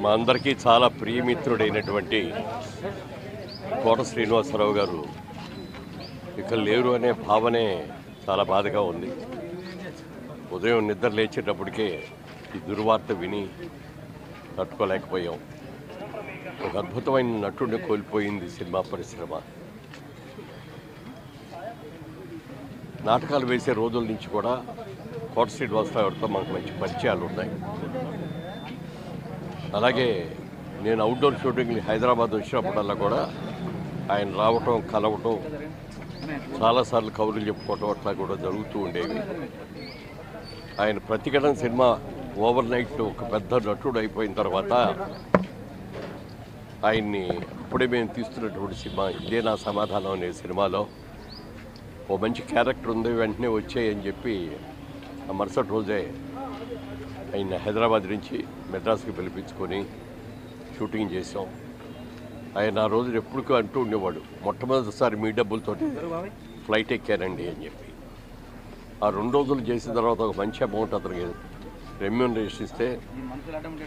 మా అందరికీ చాలా ప్రియమిత్రుడైనటువంటి కోట శ్రీనివాసరావు గారు ఇక్కడ లేరు అనే భావనే చాలా బాధగా ఉంది. ఉదయం నిద్ర లేచేటప్పటికే ఈ దుర్వార్త విని తట్టుకోలేకపోయాం. ఒక అద్భుతమైన నటుడిని కోల్పోయింది సినిమా పరిశ్రమ. నాటకాలు వేసే రోజుల నుంచి కూడా కోట శ్రీనివాసరావు గారితో మాకు మంచి పరిచయాలు ఉన్నాయి. అలాగే నేను అవుట్డోర్ షూటింగ్ని హైదరాబాద్ వచ్చినప్పుడల్లా కూడా ఆయన రావటం, కలవటం, చాలాసార్లు కబుర్లు చెప్పుకోవటం అట్లా కూడా జరుగుతూ ఉండేవి. ఆయన ప్రతిఘటన సినిమా ఓవర్ నైట్ ఒక పెద్ద నటుడు అయిపోయిన తర్వాత ఆయన్ని అప్పుడే మేము తీస్తున్నటువంటి సినిమా ఇదే నా సమాధానం అనే సినిమాలో ఓ మంచి క్యారెక్టర్ ఉంది, వెంటనే వచ్చాయని చెప్పి ఆ మరుసటి రోజే ఆయన హైదరాబాద్ నుంచి మెడ్రాస్కి పిలిపించుకొని షూటింగ్ చేసాం. ఆయన ఆ రోజు ఎప్పుడు అంటూ ఉండేవాడు, మొట్టమొదటిసారి మీ డబ్బులతో ఫ్లైట్ ఎక్కానండి అని చెప్పి. ఆ 2 రోజులు చేసిన తర్వాత ఒక మంచి అమౌంట్ అతనికి రెమ్యూనరేషన్ ఇస్తే,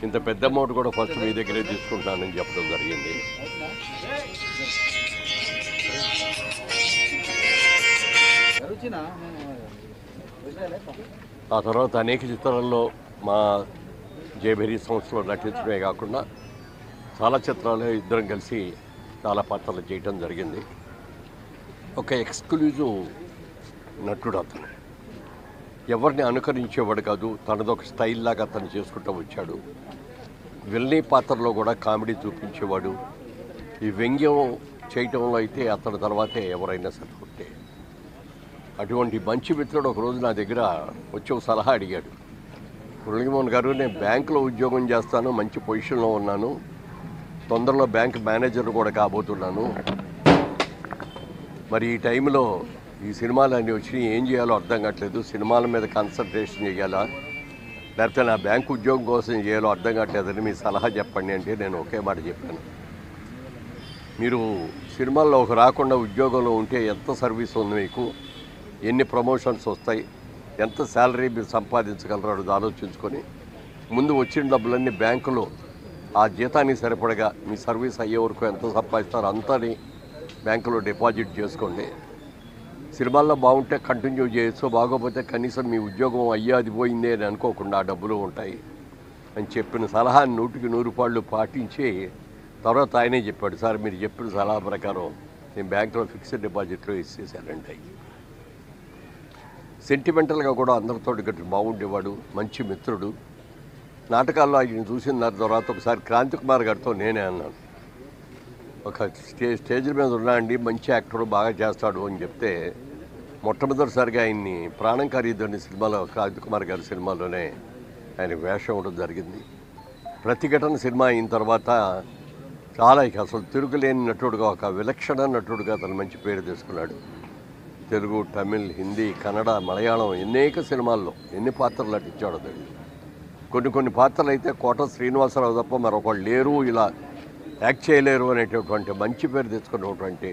ఇంత పెద్ద అమౌంట్ కూడా ఫస్ట్ మీ దగ్గరే తీసుకుంటానని చెప్పడం జరిగింది. ఆ తర్వాత అనేక చిత్రాల్లో మా జేబెరీ సంస్థలో నటించడమే కాకుండా చాలా చిత్రాలు ఇద్దరం కలిసి చాలా పాత్రలు చేయటం జరిగింది. ఒక ఎక్స్క్లూజివ్ నటుడు అతను. ఎవరిని అనుకరించేవాడు కాదు, తనదొక స్టైల్ లాగా అతను చేసుకుంటూ వచ్చాడు. విల్నీ పాత్రలో కూడా కామెడీ చూపించేవాడు. ఈ వ్యంగ్యం చేయటంలో అయితే అతని తర్వాతే ఎవరైనా సరిపోతే. అటువంటి మంచి మిత్రుడు ఒకరోజు నా దగ్గర వచ్చి ఒక సలహా అడిగాడు. మురళీమోహన్ గారు, నేను బ్యాంకులో ఉద్యోగం చేస్తాను, మంచి పొజిషన్లో ఉన్నాను, తొందరలో బ్యాంక్ మేనేజర్ కూడా కాబోతున్నాను. మరి ఈ టైంలో ఈ సినిమాలు అన్నీ వచ్చి ఏం చేయాలో అర్థం కావట్లేదు. సినిమాల మీద కాన్సన్ట్రేషన్ చేయాలా లేకపోతే నా బ్యాంక్ ఉద్యోగం కోసం చేయాలో అర్థం కావట్లేదని మీ సలహా చెప్పండి అంటే నేను ఒకే మాట చెప్పాను. మీరు సినిమాల్లో ఒక రాకుండా ఉద్యోగంలో ఉంటే ఎంత సర్వీస్ ఉంది మీకు, ఎన్ని ప్రమోషన్స్ వస్తాయి, ఎంత శాలరీ మీరు సంపాదించగలరో అది ఆలోచించుకొని ముందు వచ్చిన డబ్బులన్నీ బ్యాంకులో ఆ జీతానికి సరిపడగా మీ సర్వీస్ అయ్యే వరకు ఎంత సంపాదిస్తారో అంతని బ్యాంకులో డిపాజిట్ చేసుకోండి. సినిమాల్లో బాగుంటే కంటిన్యూ చేయొచ్చు, బాగోపోతే కనీసం మీ ఉద్యోగం అయ్యా అది పోయిందే అని అనుకోకుండా ఆ డబ్బులు ఉంటాయి అని చెప్పిన సలహాని 100కి 100 పాళ్ళు పాటించి తర్వాత ఆయనే చెప్పాడు, సార్ మీరు చెప్పిన సలహా ప్రకారం నేను బ్యాంకులో ఫిక్స్డ్ డిపాజిట్లో ఇచ్చేసానండి. సెంటిమెంటల్గా కూడా అందరితో గట్టి బాగుండేవాడు, మంచి మిత్రుడు. నాటకాల్లో ఆయన చూసిన తర్వాత ఒకసారి క్రాంతి కుమార్ గారితో నేనే అన్నాను, ఒక స్టేజ్ మీద ఉన్నా అండి, మంచి యాక్టర్ బాగా చేస్తాడు అని చెప్తే మొట్టమొదటిసారిగా ఆయన్ని ప్రాణం ఖరీదని సినిమాలో క్రాంతి కుమార్ గారి సినిమాలోనే ఆయన వేషం ఉండడం జరిగింది. ప్రతిఘటన సినిమా అయిన తర్వాత చాలా అసలు తిరుగులేని నటుడుగా, ఒక విలక్షణ నటుడుగా తను మంచి పేరు తీసుకున్నాడు. తెలుగు, తమిళ్, హిందీ, కన్నడ, మలయాళం అనేక సినిమాల్లో ఎన్ని పాత్రలు నటించాడో తెలియదు. కొన్ని పాత్రలు అయితే కోట శ్రీనివాసరావు తప్ప మరొకళ్ళు లేరు, ఇలా యాక్ట్ చేయలేరు అనేటటువంటి మంచి పేరు తెచ్చుకున్నటువంటి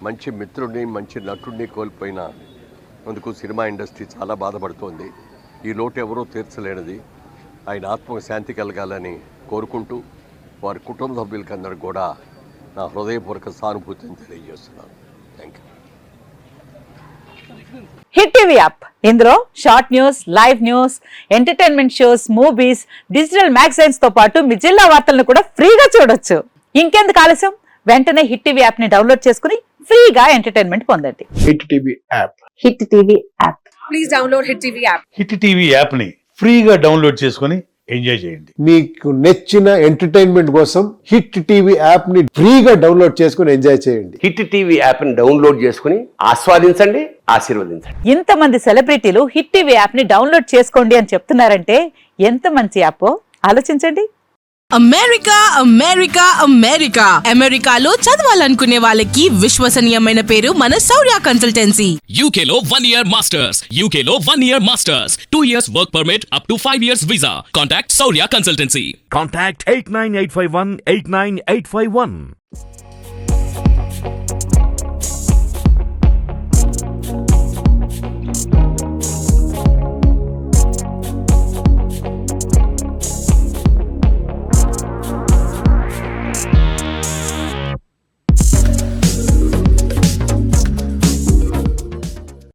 మంచి మిత్రుడిని, మంచి నటుడిని కోల్పోయిన అందుకు సినిమా ఇండస్ట్రీ చాలా బాధపడుతోంది. ఈ లోటు ఎవరూ తీర్చలేనిది. ఆయన ఆత్మకు శాంతి కలగాలని కోరుకుంటూ వారి కుటుంబ సభ్యులకి అందరికీ కూడా నా హృదయపూర్వక సానుభూతిని తెలియజేస్తున్నాను. Thank you. Hit TV app, ఇందులో short news, live news, entertainment shows, movies, digital magazines తో పాటు మీ జిల్లా వార్తలను కూడా ఫ్రీగా చూడొచ్చు. ఇంకెందుకు ఆలస్యం, వెంటనే హిట్ టీవీ యాప్ ని డౌన్లోడ్ చేసుకుని ఫ్రీగా ఎంటర్టైన్మెంట్ పొందండి. Hit TV app, hit TV app, please download hit TV app. Hit TV app ని ఫ్రీగా డౌన్లోడ్ చేసుకుని ఎంజాయ్ చేయండి. మీకు నచ్చిన ఎంటర్టైన్మెంట్ కోసం హిట్ టీవీ యాప్ ని ఫ్రీగా డౌన్లోడ్ చేసుకుని ఎంజాయ్ చేయండి. హిట్ టీవీ యాప్ ని డౌన్లోడ్ చేసుకుని ఆస్వాదించండి, ఆశీర్వదించండి. ఇంతమంది సెలబ్రిటీలు హిట్ టీవీ యాప్ ని డౌన్లోడ్ చేసుకోండి అని చెప్తున్నారంటే ఎంత మంచి యాప్ ఆలోచించండి. అమెరికా అమెరికా అమెరికా అమెరికాలో చదవాలనుకునే వాళ్ళకి విశ్వసనీయమైన పేరు మన శౌర్య కన్సల్టెన్సీ. UK లో 1 year masters, UK లో 1 year masters, 2 years work permit up to 5 years visa. Contact Saurya Consultancy. Contact 89851 89851.